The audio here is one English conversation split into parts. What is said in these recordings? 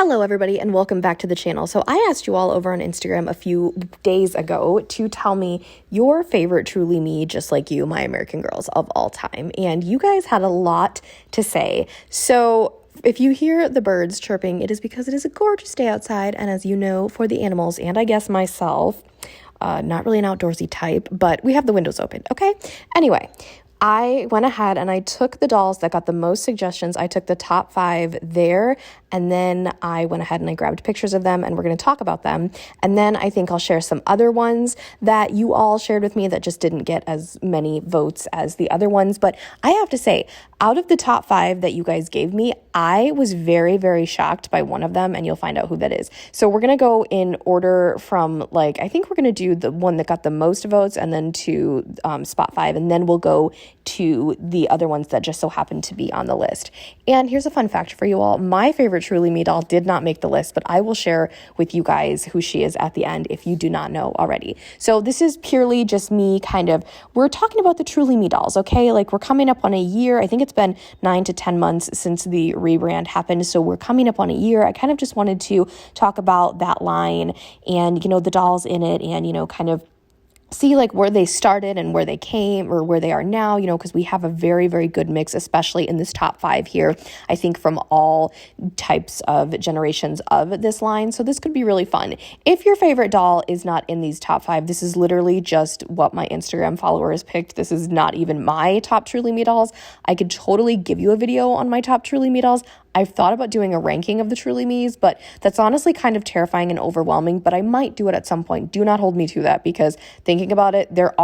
Hello everybody and welcome back to the channel. So I asked you all over on Instagram a few days ago to tell me your favorite Truly Me, just like you, my American girls of all time. And you guys had a lot to say. So if you hear the birds chirping, it is because it is a gorgeous day outside. And as you know, for the animals and I guess myself, not really an outdoorsy type, but we have the windows open, okay? Anyway, I went ahead and I took the dolls that got the most suggestions. I took the top 5 there, and then I went ahead and I grabbed pictures of them, and we're going to talk about them. And then I think I'll share some other ones that you all shared with me that just didn't get as many votes as the other ones. But I have to say, out of the top 5 that you guys gave me, I was very, very shocked by one of them, and you'll find out who that is. So we're going to go in order from, I think we're going to do the one that got the most votes and then to spot 5, and then we'll go to the other ones that just so happened to be on the list. And here's a fun fact for you all. My favorite Truly Me doll did not make the list, but I will share with you guys who she is at the end if you do not know already. So this is purely just me we're talking about the Truly Me dolls, okay? We're coming up on a year. I think it's been 9 to 10 months since the rebrand happened. So we're coming up on a year. I kind of just wanted to talk about that line and, the dolls in it and, see where they started and where they came or where they are now, because we have a very, very good mix, especially in this top 5 here, I think from all types of generations of this line. So this could be really fun. If your favorite doll is not in these top 5, this is literally just what my Instagram followers picked. This is not even my top Truly Me dolls. I could totally give you a video on my top Truly Me dolls. I've thought about doing a ranking of the Truly Me's, but that's honestly kind of terrifying and overwhelming, but I might do it at some point. Do not hold me to that because thinking about it, there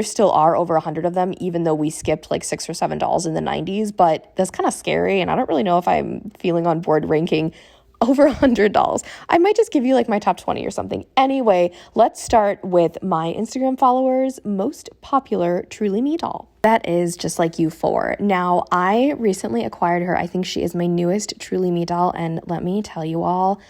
still are over 100 of them, even though we skipped 6 or 7 dolls in the 90s, but that's kind of scary, and I don't really know if I'm feeling on board ranking over 100 dolls. I might just give you my top 20 or something. Anyway, let's start with my Instagram followers' most popular Truly Me doll. That is Just Like You 4. Now, I recently acquired her. I think she is my newest Truly Me doll, and let me tell you all,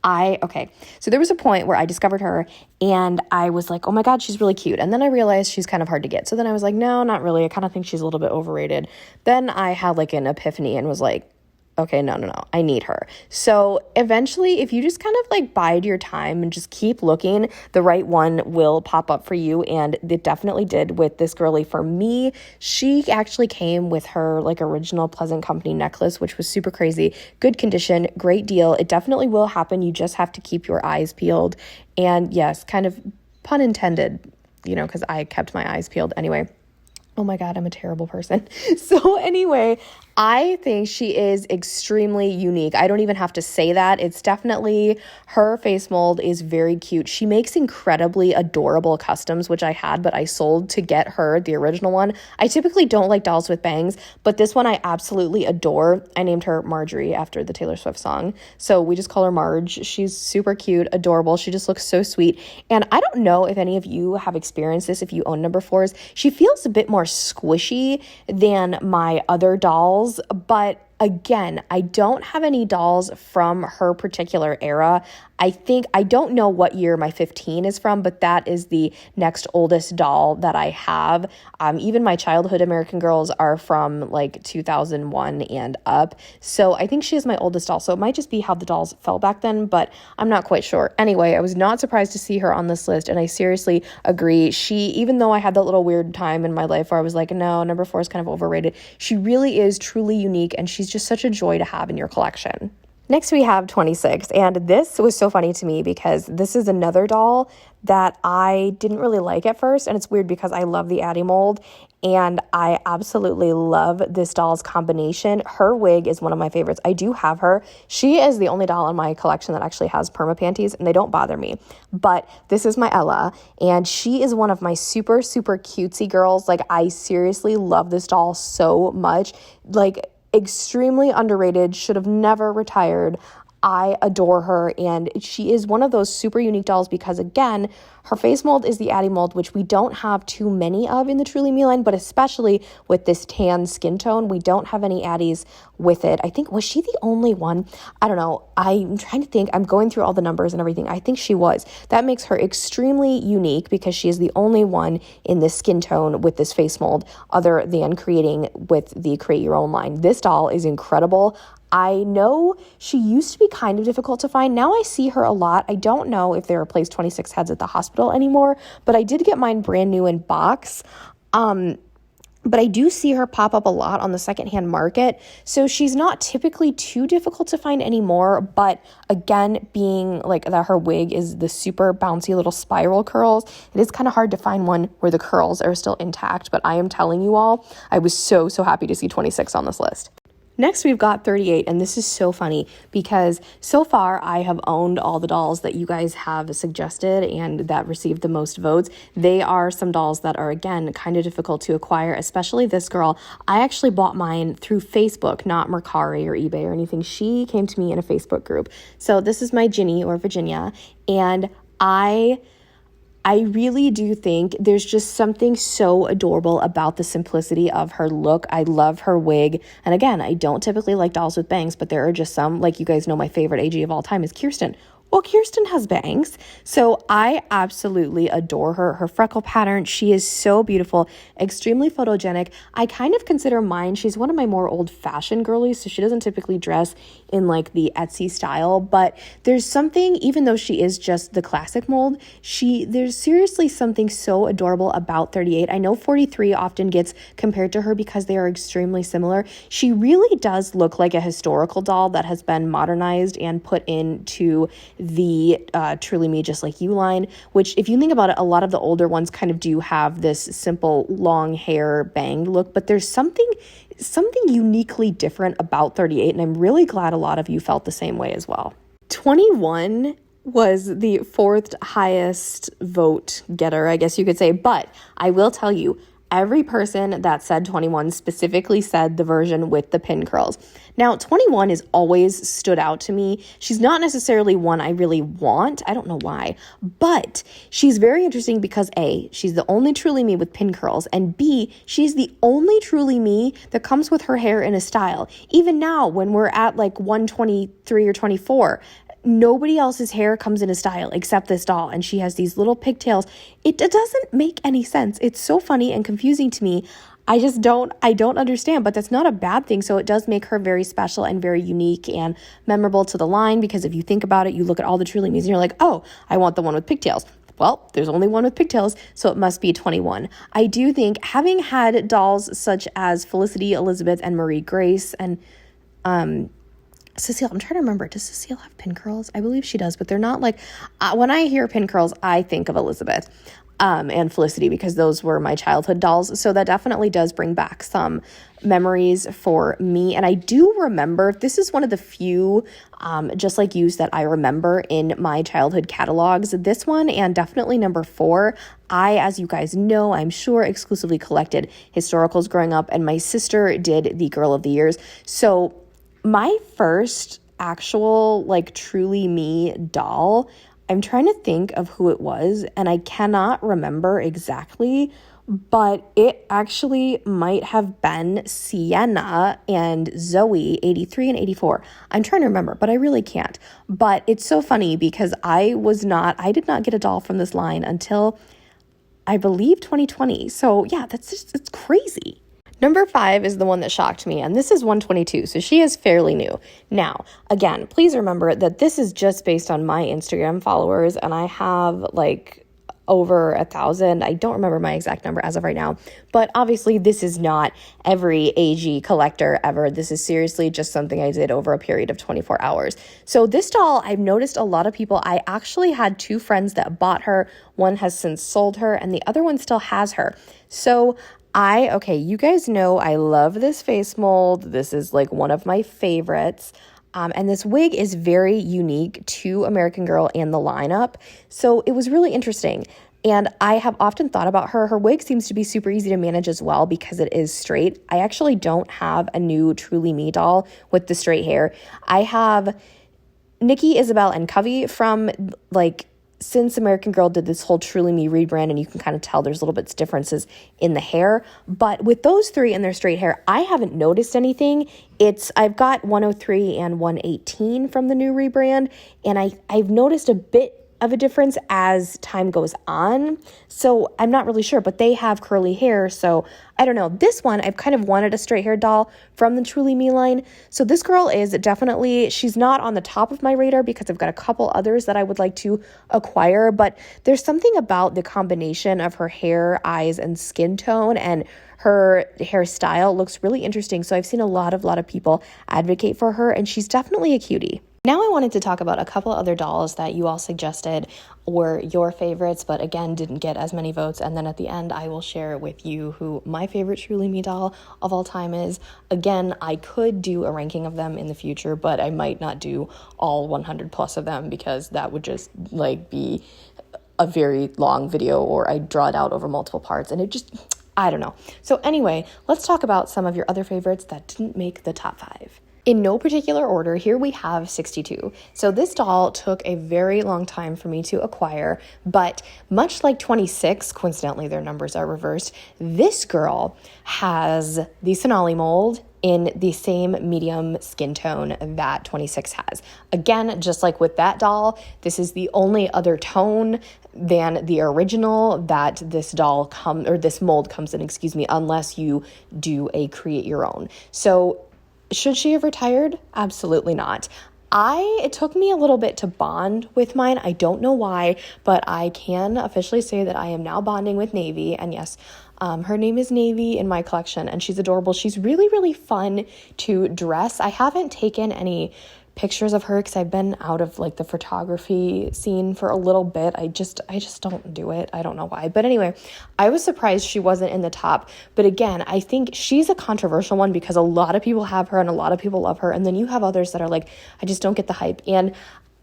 so there was a point where I discovered her and I was like, oh my God, she's really cute. And then I realized she's kind of hard to get. So then I was like, no, not really. I kind of think she's a little bit overrated. Then I had an epiphany and was like, okay, no, I need her. So eventually, if you just kind of bide your time and just keep looking, the right one will pop up for you. And it definitely did with this girly for me. She actually came with her original Pleasant Company necklace, which was super crazy. Good condition, great deal. It definitely will happen. You just have to keep your eyes peeled. And yes, kind of pun intended, because I kept my eyes peeled anyway. Oh my God, I'm a terrible person. So anyway, I think she is extremely unique. I don't even have to say that. It's definitely, her face mold is very cute. She makes incredibly adorable customs, which I had, but I sold to get her, the original one. I typically don't like dolls with bangs, but this one I absolutely adore. I named her Marjorie after the Taylor Swift song. So we just call her Marge. She's super cute, adorable. She just looks so sweet. And I don't know if any of you have experienced this, if you own number 4s. She feels a bit more squishy than my other dolls, but again, I don't have any dolls from her particular era. I don't know what year my 15 is from, but that is the next oldest doll that I have. Even my childhood American Girls are from 2001 and up. So I think she is my oldest doll. So it might just be how the dolls fell back then, but I'm not quite sure. Anyway, I was not surprised to see her on this list, and I seriously agree. Even though I had that little weird time in my life where I was like, no, number 4 is kind of overrated, she really is truly unique, and she's just such a joy to have in your collection. Next, we have 26, and this was so funny to me because this is another doll that I didn't really like at first, and it's weird because I love the Addie mold, and I absolutely love this doll's combination. Her wig is one of my favorites. I do have her. She is the only doll in my collection that actually has perma panties, and they don't bother me, but this is my Ella, and she is one of my super, super cutesy girls. I seriously love this doll so much. Extremely underrated, should have never retired. I adore her, and she is one of those super unique dolls because, again, her face mold is the Addie mold, which we don't have too many of in the Truly Me line, but especially with this tan skin tone, we don't have any Addies with it. I think, was she the only one? I don't know. I'm trying to think. I'm going through all the numbers and everything. I think she was. That makes her extremely unique because she is the only one in this skin tone with this face mold other than creating with the Create Your Own line. This doll is incredible. I know she used to be kind of difficult to find. Now I see her a lot. I don't know if they replaced 26 heads at the hospital anymore, but I did get mine brand new in box. But I do see her pop up a lot on the secondhand market. So she's not typically too difficult to find anymore. But again, being like that her wig is the super bouncy little spiral curls, it is kind of hard to find one where the curls are still intact. But I am telling you all, I was so happy to see 26 on this list. Next, we've got 38, and this is so funny because so far I have owned all the dolls that you guys have suggested and that received the most votes. They are some dolls that are, again, kind of difficult to acquire, especially this girl. I actually bought mine through Facebook, not Mercari or eBay or anything. She came to me in a Facebook group. So this is my Ginny or Virginia, and I really do think there's just something so adorable about the simplicity of her look. I love her wig. And again, I don't typically like dolls with bangs, but there are just some, like you guys know my favorite AG of all time is Kirsten. Well, Kirsten has bangs, so I absolutely adore her. Her freckle pattern, she is so beautiful, extremely photogenic. I kind of consider mine, she's one of my more old-fashioned girlies, so she doesn't typically dress in like the Etsy style, but there's something, even though she is just the classic mold, there's seriously something so adorable about 38. I know 43 often gets compared to her because they are extremely similar. She really does look like a historical doll that has been modernized and put into the Truly Me Just Like You line, which if you think about it, a lot of the older ones kind of do have this simple long hair bang look, but there's something uniquely different about 38, and I'm really glad a lot of you felt the same way as well. 21 was the fourth highest vote getter, I guess you could say, but I will tell you, every person that said 21 specifically said the version with the pin curls. Now, 21 has always stood out to me. She's not necessarily one I really want. I don't know why, but she's very interesting because A, she's the only Truly Me with pin curls, and B, she's the only Truly Me that comes with her hair in a style. Even now, when we're at like 123 or 24, nobody else's hair comes in a style except this doll, and she has these little pigtails. It doesn't make any sense. It's so funny and confusing to me. I don't understand, but that's not a bad thing. So it does make her very special and very unique and memorable to the line, because if you think about it, you look at all the Truly Me's and you're like, oh, I want the one with pigtails. Well, there's only one with pigtails, so it must be 21. I do think, having had dolls such as Felicity, Elizabeth, and Marie Grace, and Cecile, I'm trying to remember, does Cecile have pin curls? I believe she does, but they're not like, when I hear pin curls, I think of Elizabeth and Felicity, because those were my childhood dolls. So that definitely does bring back some memories for me. And I do remember, this is one of the few Just Like Yous that I remember in my childhood catalogs. This one, and definitely number 4. I, as you guys know, I'm sure, exclusively collected historicals growing up, and my sister did the Girl of the Years. So my first actual like Truly Me doll, I'm trying to think of who it was, and I cannot remember exactly, but it actually might have been Sienna and Zoe, 83 and 84. I'm trying to remember, but I really can't. But it's so funny because I did not get a doll from this line until I believe 2020. So yeah, it's crazy. Number 5 is the one that shocked me, and this is 122, so she is fairly new. Now, again, please remember that this is just based on my Instagram followers, and I have like over 1,000. I don't remember my exact number as of right now, but obviously this is not every AG collector ever. This is seriously just something I did over a period of 24 hours. So this doll, I've noticed a lot of people, I actually had 2 friends that bought her. One has since sold her, and the other one still has her. So you guys know I love this face mold. This is like one of my favorites. And this wig is very unique to American Girl and the lineup. So it was really interesting. And I have often thought about her. Her wig seems to be super easy to manage as well because it is straight. I actually don't have a new Truly Me doll with the straight hair. I have Nikki, Isabel, and Covey from since American Girl did this whole Truly Me rebrand, and you can kind of tell there's little bits differences in the hair. But with those 3 and their straight hair, I haven't noticed anything. I've got 103 and 118 from the new rebrand, and I've noticed a bit of a difference as time goes on. So I'm not really sure, but they have curly hair. So I don't know. This one, I've kind of wanted a straight hair doll from the Truly Me line. So this girl is definitely, she's not on the top of my radar because I've got a couple others that I would like to acquire, but there's something about the combination of her hair, eyes, and skin tone, and her hairstyle looks really interesting. So I've seen a lot of people advocate for her, and she's definitely a cutie. Now I wanted to talk about a couple other dolls that you all suggested were your favorites, but again, didn't get as many votes. And then at the end, I will share with you who my favorite Truly Me doll of all time is. Again, I could do a ranking of them in the future, but I might not do all 100 plus of them because that would just like be a very long video, or I'd draw it out over multiple parts, and it just, I don't know. So anyway, let's talk about some of your other favorites that didn't make the top 5. In no particular order, here we have 62. So this doll took a very long time for me to acquire, but much like 26, coincidentally their numbers are reversed, this girl has the Sonali mold in the same medium skin tone that 26 has. Again, just like with that doll, this is the only other tone than the original that this this mold comes in, unless you do a create your own. So should she have retired? Absolutely not. It took me a little bit to bond with mine. I don't know why, but I can officially say that I am now bonding with Navy. And yes, her name is Navy in my collection, and she's adorable. She's really, really fun to dress. I haven't taken any pictures of her because I've been out of like the photography scene for a little bit. I just don't do it. I don't know why. But anyway, I was surprised she wasn't in the top. But again, I think she's a controversial one because a lot of people have her and a lot of people love her. And then you have others that are like, I just don't get the hype. And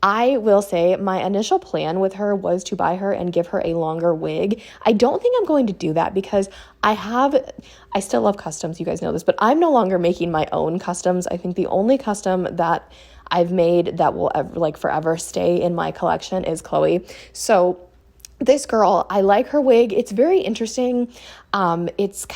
I will say my initial plan with her was to buy her and give her a longer wig. I don't think I'm going to do that because I still love customs. You guys know this, but I'm no longer making my own customs. I think the only custom that I've made that will ever, forever stay in my collection is Chloe. So this girl, I like her wig. It's very interesting. It's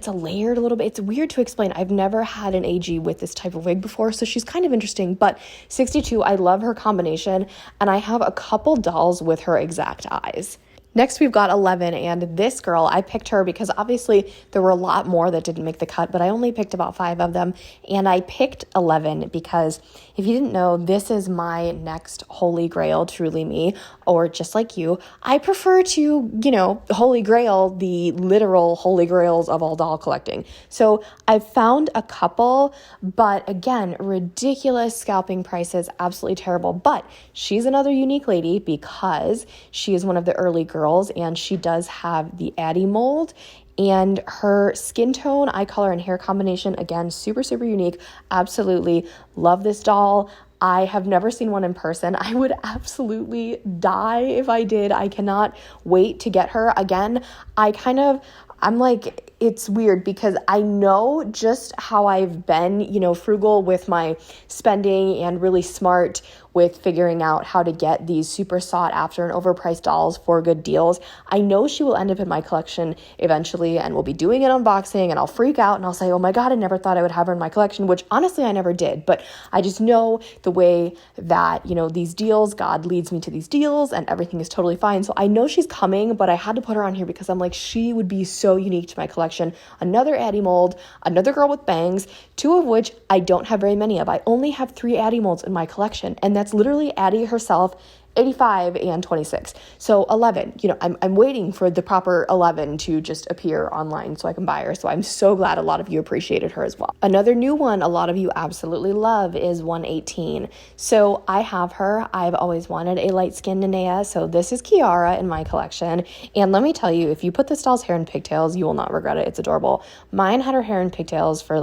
a layered a little bit. It's weird to explain. I've never had an AG with this type of wig before, so she's kind of interesting. But 62, I love her combination, and I have a couple dolls with her exact eyes. Next, we've got 11, and this girl, I picked her because obviously there were a lot more that didn't make the cut, but I only picked about 5 of them, and I picked 11 because if you didn't know, this is my next holy grail, Truly Me, or just like you, I prefer to, holy grail the literal holy grails of all doll collecting. So I've found a couple, but again, ridiculous scalping prices, absolutely terrible, but she's another unique lady because she is one of the early girls, and she does have the Addie mold, and her skin tone, eye color, and hair combination, again, super, super unique. Absolutely love this doll. I have never seen one in person. I would absolutely die if I did. I cannot wait to get her. Again, I'm like, it's weird because I know just how I've been, frugal with my spending and really smart with figuring out how to get these super sought after and overpriced dolls for good deals. I know she will end up in my collection eventually, and we'll be doing an unboxing, and I'll freak out and I'll say, oh my God, I never thought I would have her in my collection, which honestly I never did. But I just know the way that, these deals, God leads me to these deals, and everything is totally fine. So I know she's coming, but I had to put her on here because I'm like, she would be so unique to my collection. Another Addie mold, another girl with bangs, 2 of which I don't have very many of. I only have 3 Addie molds in my collection, and that's literally Addie herself, 85 and 26. So 11, I'm waiting for the proper 11 to just appear online so I can buy her. So I'm so glad a lot of you appreciated her as well. Another new one a lot of you absolutely love is 118. So I have her. I've always wanted a light-skinned Nenea. So this is Kiara in my collection. And let me tell you, if you put this doll's hair in pigtails, you will not regret it. It's adorable. Mine had her hair in pigtails for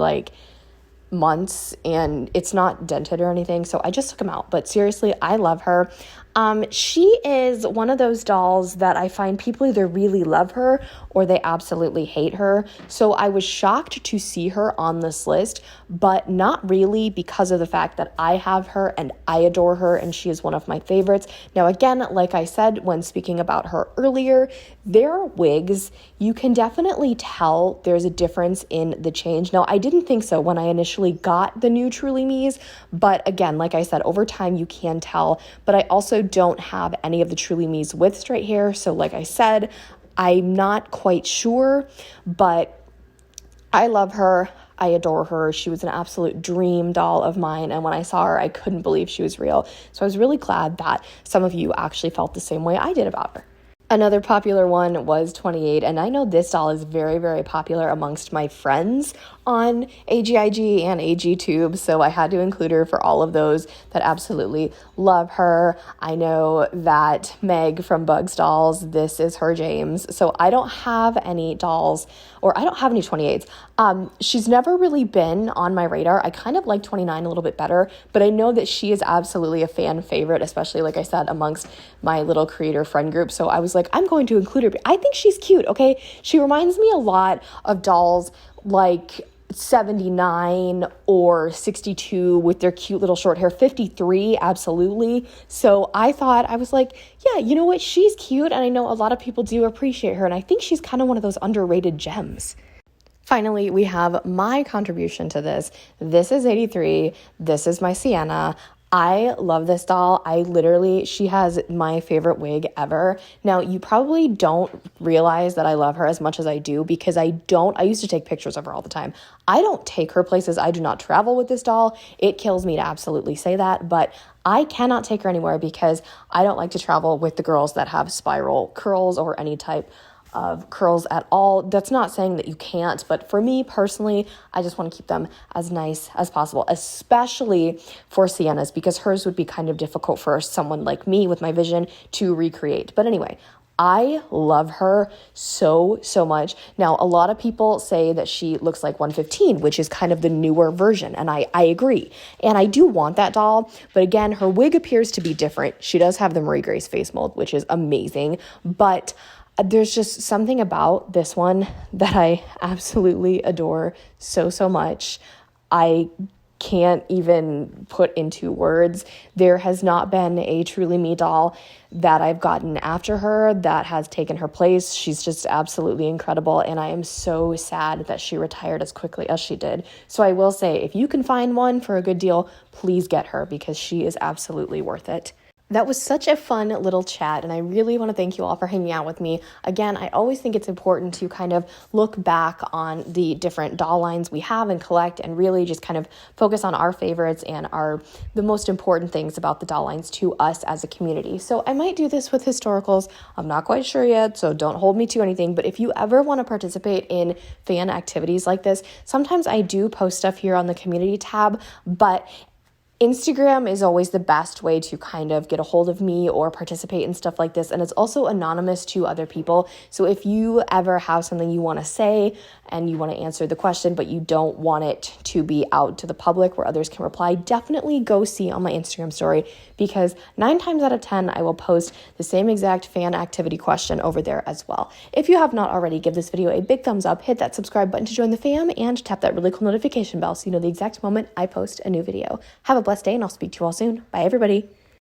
months, and it's not dented or anything, so I just took them out. But seriously, I love her. She is one of those dolls that I find people either really love her or they absolutely hate her. So I was shocked to see her on this list, but not really because of the fact that I have her and I adore her and she is one of my favorites. Now, again, like I said when speaking about her earlier, their wigs, you can definitely tell there's a difference in the change. Now, I didn't think so when I initially got the new Truly Me's, but again, like I said, over time you can tell. But I also also don't have any of the Truly Me's with straight hair. So like I said, I'm not quite sure, but I love her. I adore her. She was an absolute dream doll of mine. And when I saw her, I couldn't believe she was real. So I was really glad that some of you actually felt the same way I did about her. Another popular one was 28, and I know this doll is very, very popular amongst my friends on AGIG and AGTube, so I had to include her for all of those that absolutely love her. I know that Meg from Bugs Dolls, this is her James, so I don't have any dolls, or I don't have any 28s. She's never really been on my radar. I kind of like 29 a little bit better, but I know that she is absolutely a fan favorite, especially, like I said, amongst my little creator friend group, so I was like, I'm going to include her. I think she's cute, okay? She reminds me a lot of dolls like 79 or 62 with their cute little short hair. 53, absolutely. So I thought, I was like, yeah, you know what? She's cute, and I know a lot of people do appreciate her, and I think she's kind of one of those underrated gems. Finally, we have my contribution to this. This is 83. This is my Sienna. I love this doll. She has my favorite wig ever. Now, you probably don't realize that I love her as much as I do because I used to take pictures of her all the time. I don't take her places. I do not travel with this doll. It kills me to absolutely say that, but I cannot take her anywhere because I don't like to travel with the girls that have spiral curls or any type of curls at all. That's not saying that you can't, but for me personally, I just want to keep them as nice as possible, especially for Sienna's, because hers would be kind of difficult for someone like me with my vision to recreate. But anyway, I love her so much. Now, a lot of people say that she looks like 115, which is kind of the newer version, and I agree. And I do want that doll, but again, her wig appears to be different. She does have the Marie Grace face mold, which is amazing, but there's just something about this one that I absolutely adore so much. I can't even put into words. There has not been a Truly Me doll that I've gotten after her that has taken her place. She's just absolutely incredible, and I am so sad that she retired as quickly as she did. So I will say, if you can find one for a good deal, please get her because she is absolutely worth it. That was such a fun little chat, and I really want to thank you all for hanging out with me. Again, I always think it's important to kind of look back on the different doll lines we have and collect and really just kind of focus on our favorites and the most important things about the doll lines to us as a community. So I might do this with historicals. I'm not quite sure yet, so don't hold me to anything. But if you ever want to participate in fan activities like this, sometimes I do post stuff here on the community tab, but Instagram is always the best way to kind of get a hold of me or participate in stuff like this. And it's also anonymous to other people. So if you ever have something you want to say and you want to answer the question, but you don't want it to be out to the public where others can reply, definitely go see on my Instagram story, because 9 times out of 10, I will post the same exact fan activity question over there as well. If you have not already, give this video a big thumbs up, hit that subscribe button to join the fam, and tap that really cool notification bell so you know the exact moment I post a new video. Have a blessed day, and I'll speak to you all soon. Bye, everybody.